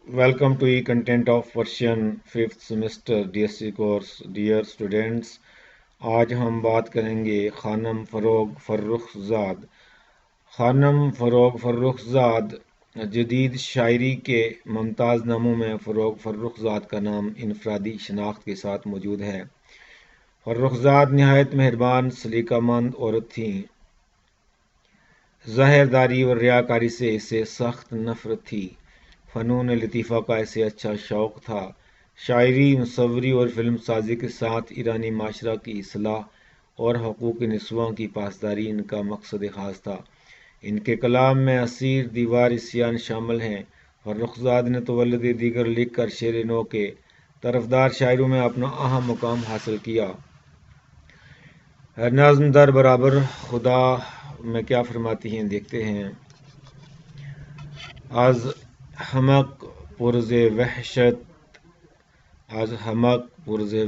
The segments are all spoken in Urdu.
Welcome to e-content of Persian 5th semester DSC course. Dear students, آج ہم بات کریں گے خانم فروغ فرخزاد. خانم فروغ فرخزاد جدید شاعری کے ممتاز ناموں میں فروغ فرخزاد کا نام انفرادی شناخت کے ساتھ موجود ہے. فرخزاد نہایت مہربان سلیقہ مند عورت تھیں. ظاہرداری اور ریاکاری سے اسے سخت نفرت تھی. فنون لطیفہ کا اسے اچھا شوق تھا. شاعری، مصوری اور فلم سازی کے ساتھ ایرانی معاشرہ کی اصلاح اور حقوق نسواں کی پاسداری ان کا مقصد خاص تھا. ان کے کلام میں اسیر دیوار عصیان شامل ہیں. فرخزاد نے تولد دیگر لکھ کر شعر نو کے طرفدار شاعروں میں اپنا اہم مقام حاصل کیا. نظم در برابر خدا میں کیا فرماتی ہیں، دیکھتے ہیں. از حمق پرز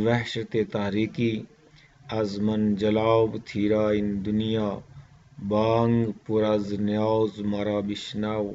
وحشت تاریکی، از من جلاب تھیرا ان دنیا، بانگ پر از نیاز مرا بشنو،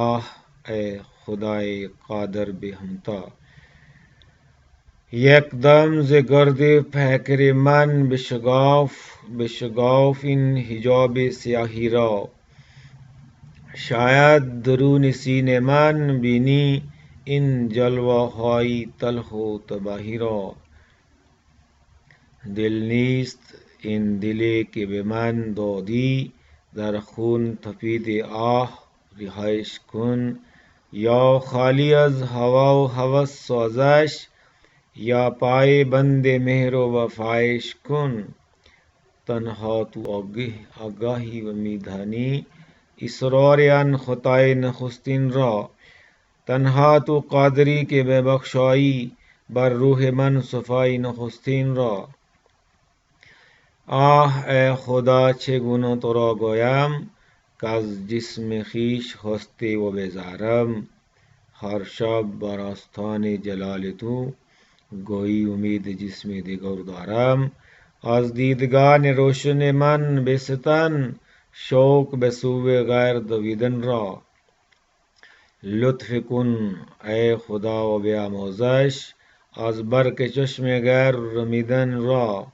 آہ اے خدائے قادر بے ہمتا. یک دم ز گرد پیکر من بشگاف این حجاب سیاهی را، شاید درون سینه من بینی این جلوه های تلخ و تباهی را. دل نیست این دلی که به من دادی، در خون تپید آه رهایش کن. یا خالی از هوا و هوس سازش، یا پای بند مهر و وفایش کن. تنها تو آگاهی و میدانی، اصرار آن خطای نخستین را. تنها تو قادری که ببخشایی، بر روح من صفای نخستین را. آه ای خدا چگونه تو را گویم، کز جسم خویش خسته و بیزارم. هر شب بر آستان جلال تو، گویی امید جسم دیگر دارم. از دیدگان روشن من بستان، شوق به سوی غیر دویدن را. لطف کن ای خدا و بیاموزش، از برق چشم غیر رمیدن را.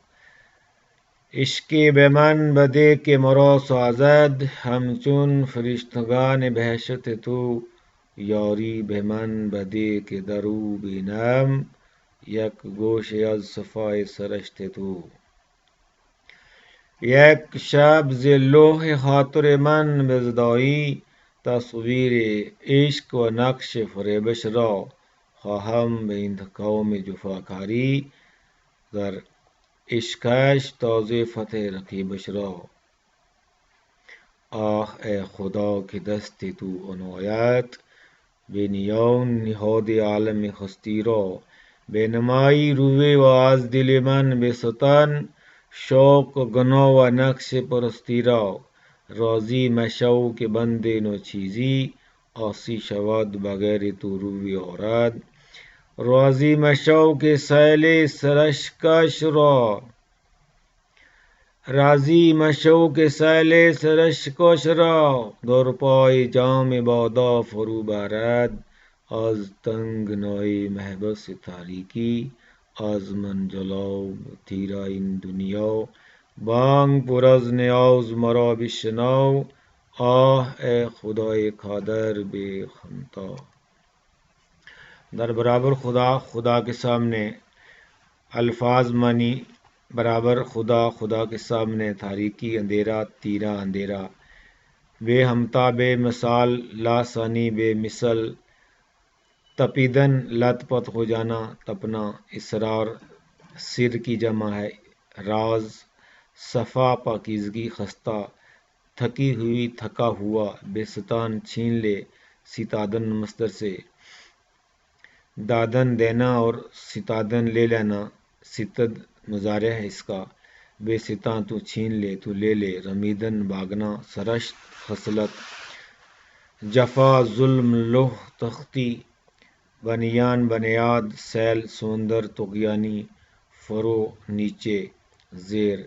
عشقی به من بده که مرا سازد، همچون فرشتگان بهشت تو. یاری به من بده که در او بینم، یک گوشه از صفای سرشت تو. یک شب ز لوح خاطر من بزدایی، تصویر عشق و نقش فریبش را. خواهم به این قوم جفاکاری، در عشقش تازه فتح رقیبش را. آه ای خدا که دست تو عنایت، به نیان نهاد عالم هستی را. بنمایی روی و از دل من بستان، شوق گناه و نقش پرستی را. راضی مشو که بند نو چیزی، عاصی شود بغیر تو روی آرد. راضی مشو که سیل سرشکش را، در پای جام بادا فرو بارد. از تنگنای محبس تاریکی، از من جلاب تیرا این دنیا، بانگ پر از نیاز مرا بشنو. آه ای خدای قادر بے ہمتا. در برابر خدا کے سامنے الفاظ معنی برابر خدا کے سامنے تاریکی اندھیرا، تیرا اندھیرا. بے ہمتا بے مثال، لاسانی بے مثل. تپیدن لت پت ہو جانا، تپنا. اسرار سر کی جمع ہے. راز صفا پاکیزگی، خستہ. تھکی ہوئی، تھکا ہوا. بستان چھین لے، ستادن مصدر سے. دادن دینا اور ستادن لے لینا، ستد مضارع ہے اس کا. بے ستاں تو چھین لے، تو لے لے. رمیدن بھاگنا، سرشت خصلت. جفا ظلم، لوح تختی. بنیان بنیاد، سیل سمندر طغیانی. فرو نیچے، زیر.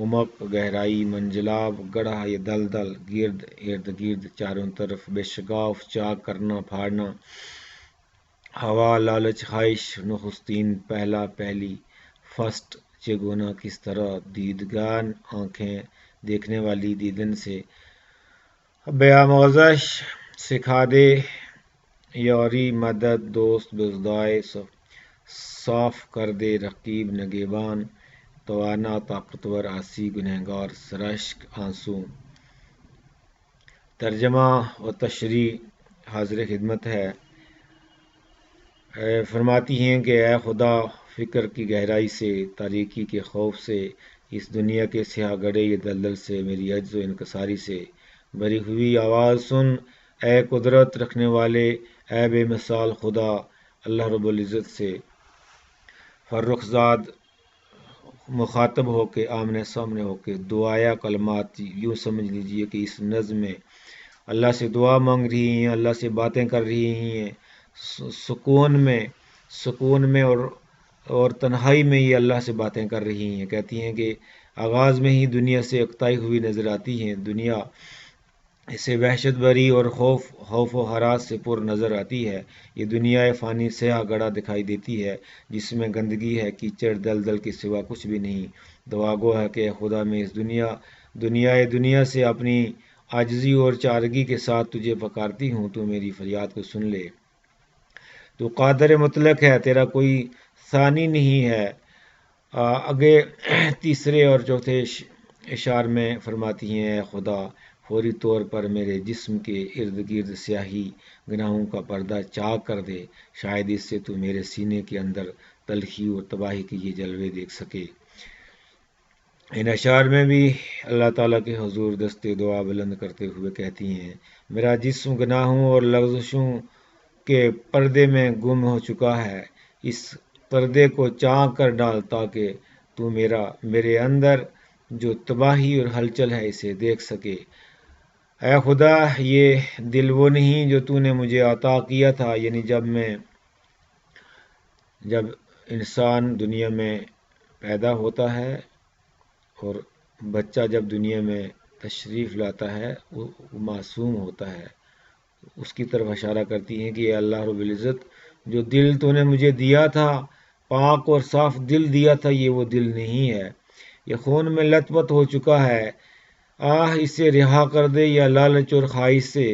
عمق گہرائی. منجلاب گڑھا یا دلدل. گرد ارد گرد، چاروں طرف. بے شگاف چاک کرنا، پھاڑنا. ہوا لالچ خواہش نخستین پہلا پہلی فرسٹ چگونا کس طرح دیدگان آنکھیں دیکھنے والی دیدن سے بیاموزش سکھا دے یاری مدد دوست بزدائے صاف کر دے رقیب نگہبان توانا طاقتور آسی گنہگار سرشک آنسو۔ ترجمہ و تشریح حاضر خدمت ہے۔ فرماتی ہیں کہ اے خدا، فکر کی گہرائی سے، تاریکی کے خوف سے، اس دنیا کے سیاہ گڑھے یہ دلدل سے، میری عجز و انکساری سے بھری ہوئی آواز سن۔ اے قدرت رکھنے والے، اے بے مثال خدا، اللہ رب العزت سے فرخ زاد مخاطب ہو کے آمنے سامنے ہو کے دعایا کلمات یوں سمجھ لیجئے کہ اس نظم میں اللہ سے دعا مانگ رہی ہیں، اللہ سے باتیں کر رہی ہیں، سکون میں اور تنہائی میں یہ اللہ سے باتیں کر رہی ہیں۔ کہتی ہیں کہ آغاز میں ہی دنیا سے اکتائی ہوئی نظر آتی ہیں، دنیا اسے وحشت بری اور خوف و ہراس سے پر نظر آتی ہے۔ یہ دنیا فانی سیاہ گڑھا دکھائی دیتی ہے جس میں گندگی ہے، کیچڑ دلدل کے سوا کچھ بھی نہیں۔ دعا گو ہے کہ اے خدا، میں اس دنیا سے اپنی عاجزی اور چارگی کے ساتھ تجھے پکارتی ہوں، تو میری فریاد کو سن لے۔ تو قادر مطلق ہے، تیرا کوئی ثانی نہیں ہے۔ آگے تیسرے اور چوتھے اشعار میں فرماتی ہیں اے خدا، فوری طور پر میرے جسم کے ارد گرد سیاہی گناہوں کا پردہ چاک کر دے، شاید اس سے تو میرے سینے کے اندر تلخی اور تباہی کے یہ جلوے دیکھ سکے۔ ان اشعار میں بھی اللہ تعالیٰ کے حضور دستے دعا بلند کرتے ہوئے کہتی ہیں میرا جسم گناہوں اور لغزشوں کے پردے میں گم ہو چکا ہے، اس پردے کو چاک کر ڈال تاکہ تو میرے اندر جو تباہی اور ہلچل ہے اسے دیکھ سکے۔ اے خدا، یہ دل وہ نہیں جو تو نے مجھے عطا کیا تھا، یعنی جب انسان دنیا میں پیدا ہوتا ہے اور بچہ جب دنیا میں تشریف لاتا ہے وہ معصوم ہوتا ہے، اس کی طرف اشارہ کرتی ہیں کہ اے اللہ رب العزت، جو دل تو نے مجھے دیا تھا، پاک اور صاف دل دیا تھا، یہ وہ دل نہیں ہے، یہ خون میں لت پت ہو چکا ہے۔ اسے رہا کر دے یا لالچ اور خواہش سے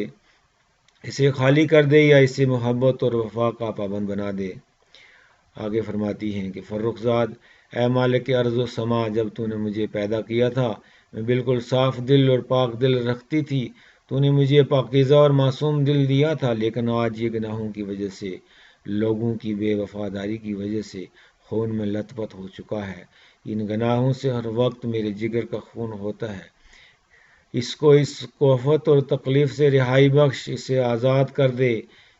اسے خالی کر دے یا اسے محبت اور وفا کا پابند بنا دے۔ آگے فرماتی ہیں کہ فرخ زاد، اے مالک ارض و سما، جب تو نے مجھے پیدا کیا تھا میں بالکل صاف دل اور پاک دل رکھتی تھی، تو نے مجھے پاکیزہ اور معصوم دل دیا تھا، لیکن آج یہ گناہوں کی وجہ سے، لوگوں کی بے وفاداری کی وجہ سے خون میں لت پت ہو چکا ہے۔ ان گناہوں سے ہر وقت میرے جگر کا خون ہوتا ہے۔ اس کو اس کوفت اور تکلیف سے رہائی بخش، اسے آزاد کر دے،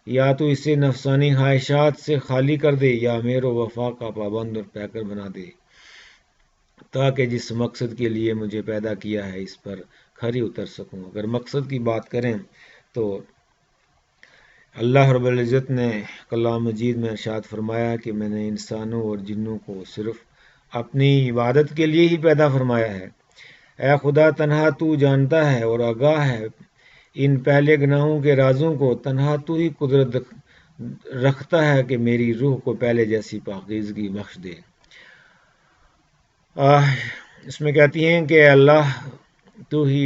یا تو اسے نفسانی خواہشات سے خالی کر دے یا میرے وفا کا پابند اور پیکر بنا دے، تاکہ جس مقصد کے لیے مجھے پیدا کیا ہے اس پر کھری اتر سکوں۔ اگر مقصد کی بات کریں تو اللہ رب العزت نے کلام مجید میں ارشاد فرمایا کہ میں نے انسانوں اور جنوں کو صرف اپنی عبادت کے لیے ہی پیدا فرمایا ہے۔ اے خدا، تنہا تو جانتا ہے اور آگاہ ہے ان پہلے گناہوں کے رازوں کو، تنہا تو ہی قدرت رکھتا ہے کہ میری روح کو پہلے جیسی پاکیزگی بخش دے۔ اس میں کہتی ہیں کہ اللہ تو ہی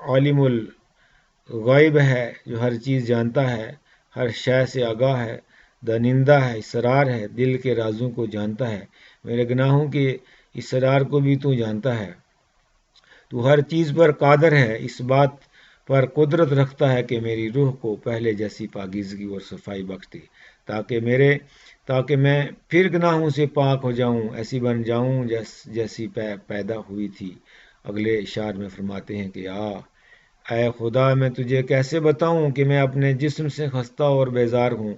عالم الغیب ہے، جو ہر چیز جانتا ہے، ہر شے سے آگاہ ہے، دانندہ ہے، اسرار ہے، دل کے رازوں کو جانتا ہے، میرے گناہوں کے اسرار کو بھی تو جانتا ہے۔ تو ہر چیز پر قادر ہے، اس بات پر قدرت رکھتا ہے کہ میری روح کو پہلے جیسی پاکیزگی اور صفائی بخش دے، تاکہ میں پھر گناہوں سے پاک ہو جاؤں، ایسی بن جاؤں جیسی پیدا ہوئی تھی۔ اگلے اشعار میں فرماتے ہیں کہ اے خدا، میں تجھے کیسے بتاؤں کہ میں اپنے جسم سے خستہ اور بیزار ہوں،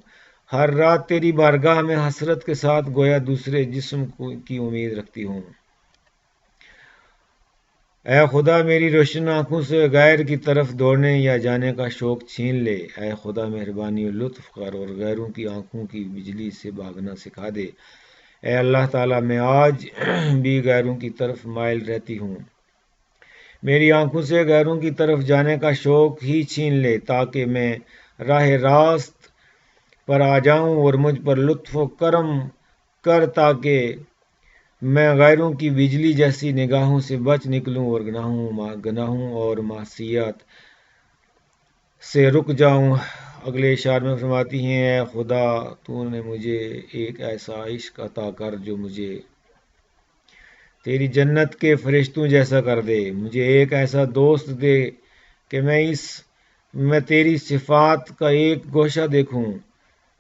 ہر رات تیری بارگاہ میں حسرت کے ساتھ گویا دوسرے جسم کی امید رکھتی ہوں۔ اے خدا، میری روشن آنکھوں سے غیر کی طرف دوڑنے یا جانے کا شوق چھین لے۔ اے خدا، مہربانی و لطف کر اور غیروں کی آنکھوں کی بجلی سے بھاگنا سکھا دے۔ اے اللہ تعالیٰ، میں آج بھی غیروں کی طرف مائل رہتی ہوں، میری آنکھوں سے غیروں کی طرف جانے کا شوق ہی چھین لے، تاکہ میں راہ راست پر آ جاؤں اور مجھ پر لطف و کرم کر تاکہ میں غیروں کی بجلی جیسی نگاہوں سے بچ نکلوں اور گناہوں اور معصیت سے رک جاؤں۔ اگلے اشعار میں فرماتی ہیں، اے خدا تو نے مجھے ایک ایسا عشق عطا کر جو مجھے تیری جنت کے فرشتوں جیسا کر دے، مجھے ایک ایسا دوست دے کہ میں تیری صفات کا ایک گوشہ دیکھوں۔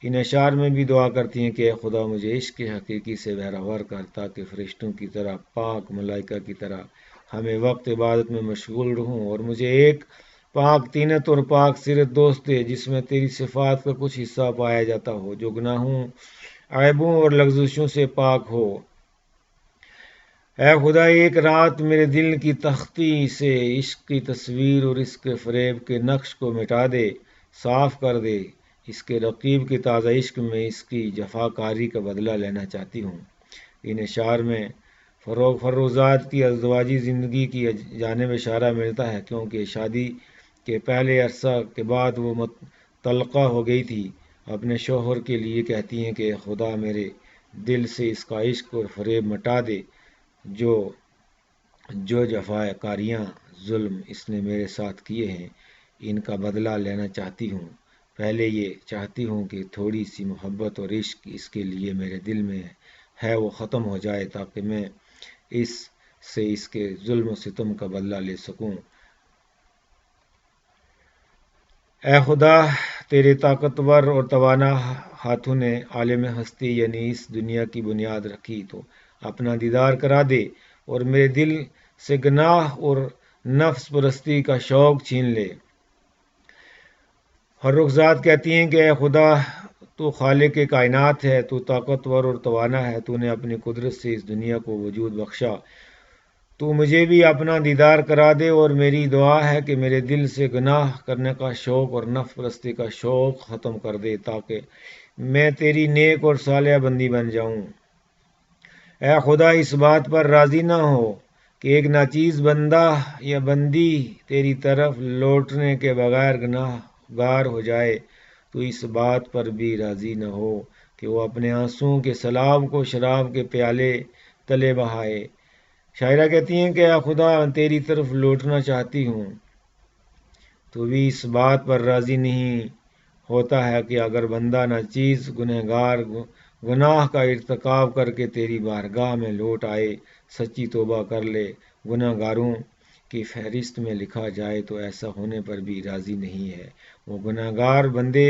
ان اشعار میں بھی دعا کرتی ہیں کہ اے خدا مجھے عشق حقیقی سے بہرور کر تاکہ فرشتوں کی طرح، پاک ملائکہ کی طرح ہمیں وقت عبادت میں مشغول رہوں، اور مجھے ایک پاک طینت اور پاک سیرت دوست دے جس میں تیری صفات کا کچھ حصہ پایا جاتا ہو، جو گناہوں، عیبوں اور لغزشوں سے پاک ہو۔ اے خدا ایک رات میرے دل کی تختی سے عشق کی تصویر اور اس کے فریب کے نقش کو مٹا دے، صاف کر دے۔ اس کے رقیب کے تازہ عشق میں اس کی جفاکاری کا بدلہ لینا چاہتی ہوں۔ ان اشعار میں فروزات کی ازدواجی زندگی کی جانب اشارہ ملتا ہے، کیونکہ شادی کے پہلے عرصہ کے بعد وہ مطلقہ ہو گئی تھی۔ اپنے شوہر کے لیے کہتی ہیں کہ خدا میرے دل سے اس کا عشق اور فریب مٹا دے، جو جفاکاریاں، ظلم اس نے میرے ساتھ کیے ہیں، ان کا بدلہ لینا چاہتی ہوں۔ پہلے یہ چاہتی ہوں کہ تھوڑی سی محبت اور عشق اس کے لیے میرے دل میں ہے وہ ختم ہو جائے تاکہ میں اس کے ظلم و ستم کا بدلہ لے سکوں۔ اے خدا تیرے طاقتور اور توانا ہاتھوں نے عالم ہستی یعنی اس دنیا کی بنیاد رکھی، تو اپنا دیدار کرا دے اور میرے دل سے گناہ اور نفس پرستی کا شوق چھین لے۔ فرخزاد کہتی ہیں کہ اے خدا تو خالق کائنات ہے، تو طاقتور اور توانا ہے، تو نے اپنی قدرت سے اس دنیا کو وجود بخشا، تو مجھے بھی اپنا دیدار کرا دے، اور میری دعا ہے کہ میرے دل سے گناہ کرنے کا شوق اور نفس پرستی کا شوق ختم کر دے تاکہ میں تیری نیک اور صالح بندی بن جاؤں۔ اے خدا اس بات پر راضی نہ ہو کہ ایک ناچیز بندہ یا بندی تیری طرف لوٹنے کے بغیر گناہ گار ہو جائے، تو اس بات پر بھی راضی نہ ہو کہ وہ اپنے آنسوؤں کے سیلاب کو شراب کے پیالے تلے بہائے۔ شاعرہ کہتی ہیں کہ اے خدا تیری طرف لوٹنا چاہتی ہوں، تو بھی اس بات پر راضی نہیں ہوتا ہے کہ اگر بندہ ناچیز گنہگار گناہ کا ارتکاب کر کے تیری بارگاہ میں لوٹ آئے، سچی توبہ کر لے، گناہ گاروں کی فہرست میں لکھا جائے، تو ایسا ہونے پر بھی راضی نہیں ہے۔ وہ گناہ گار بندے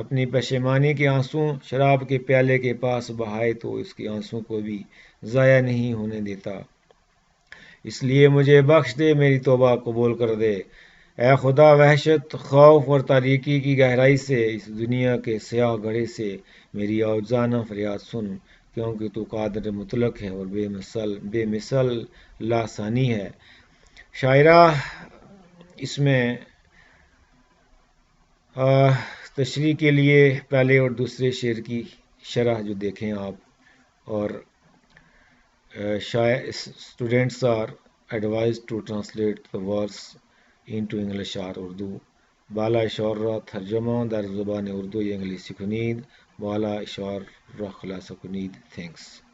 اپنی پشیمانی کے آنسو شراب کے پیالے کے پاس بہائے تو اس کے آنسو کو بھی ضائع نہیں ہونے دیتا۔ اس لیے مجھے بخش دے، میری توبہ قبول کر دے۔ اے خدا وحشت، خوف اور تاریکی کی گہرائی سے، اس دنیا کے سیاہ گڑھے سے میری عاجزانہ فریاد سن، کیونکہ تو قادر مطلق ہے اور بے مثل لاثانی ہے۔ شاعرہ اس میں تشریح کے لیے پہلے اور دوسرے شعر کی شرح جو دیکھیں آپ، اور students are advised to translate the words into English or Urdu۔ بالا اشعار را ترجمه در زبان اردو یا انگلیسی کنید، بالا اشعار را خلاصه کنید۔ Thanks۔